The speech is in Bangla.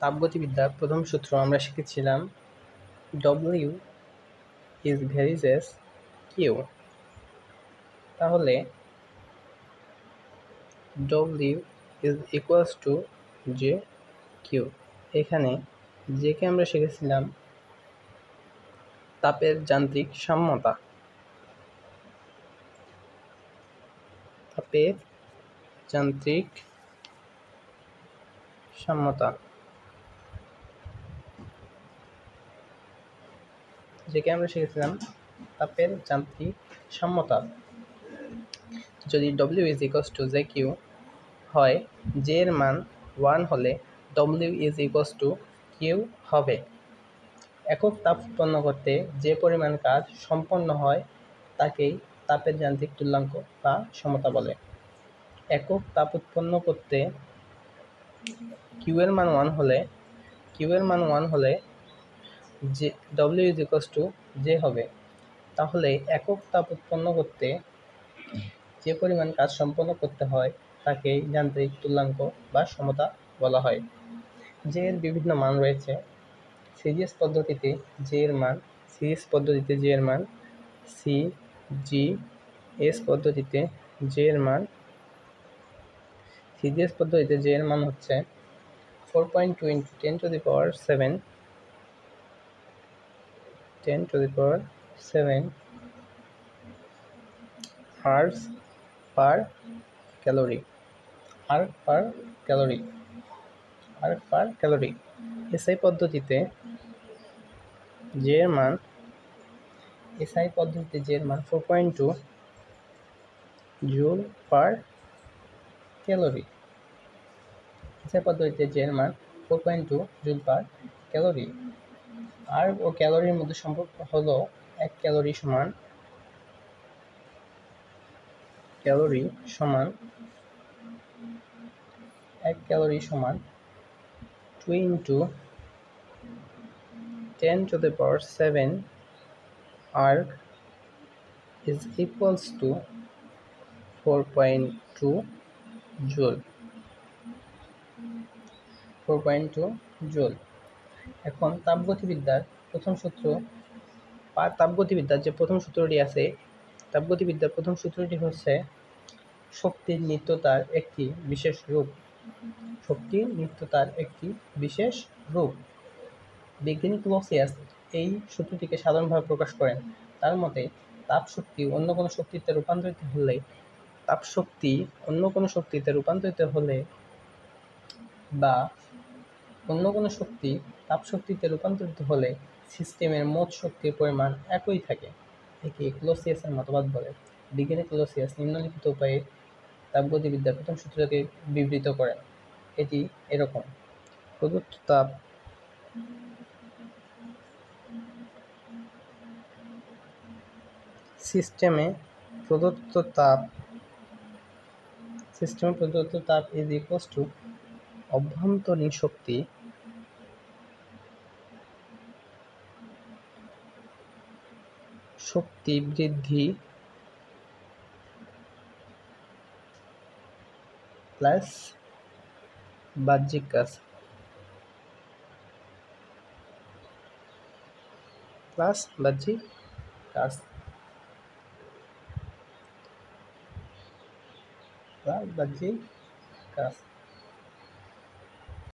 তাপগতিবিদ্যার প্রথম সূত্র আমরা শিখেছিলাম W is varies Q। তাহলে W is equals to J Q। এখানে Jকে আমরা শিখেছিলাম তাপের যান্ত্রিক সাম্যতা। তাপের যান্ত্রিক সাম্যতা যেকে আমরা শিখেছিলাম তাপের যান্ত্রিক সাম্যতা। যদি W is equals to JQ হয়, J এর মান 1 হলে W is equals to Q হবে। একক তাপ উৎপন্ন করতে যে পরিমাণ কাজ সম্পন্ন হয় তাকেই তাপের যান্ত্রিক তুল্যাঙ্ক বা সমতা বলে। একক তাপ উৎপন্ন করতে Q এর মান 1 হলে W is equals to J হবে। তাহলে একক তাপ উৎপন্ন করতে যে পরিমাণ কাজ সম্পন্ন করতে হয় তাকে যান্ত্রিক তুল্যাঙ্ক বা সমতা বলা হয়। J এর বিভিন্ন মান রয়েছে। সিরিজ পদ্ধতিতে J এর মান সি, জি। এস পদ্ধতিতে J এর মান সিজিএস পদ্ধতিতে J এর মান হচ্ছে 4.2 × 10⁻7 hours per calorie। এসআই পদ্ধতিতে J এর মান 4.2 জুল পার ক্যালোরি। এসআই পদ্ধতিতে J এর মান 4.2 জুল পার ক্যালোরি। আর ও ক্যালোরির মধ্যে সম্পর্ক হলো 1 ক্যালোরি সমান 2 × 10⁻7 arg is equals to 4.2 joule. এখন তাপগতিবিদ্যার যে প্রথম সূত্রটি আছে, তাপগতিবিদ্যার প্রথম সূত্রটি হচ্ছে শক্তির নিত্যতার একটি বিশেষ রূপ। বিজ্ঞানী ক্লসিয়াস এই সূত্রটিকে সাধারণভাবে প্রকাশ করেন। তার মতে তাপ শক্তি অন্য কোনো শক্তিতে রূপান্তরিত হলে বা অন্য কোনো শক্তি তাপ শক্তিতে রূপান্তরিত হলে সিস্টেমের মোট শক্তির পরিমাণ একই থাকে। একে ক্লসিয়াসের মতবাদ বলে। বিজ্ঞানী ক্লসিয়াস নিম্নলিখিত উপায়ে তাপগতিবিদ্যার প্রথম সূত্রকে বিবৃত করেন। এটি এরকম: প্রদত্ত তাপ সিস্টেমে প্রদত্ত তাপ ইজ ইকুয়ালস টু অভ্যন্তরীণ শক্তি বৃদ্ধি প্লাস বাহ্যিক কাজ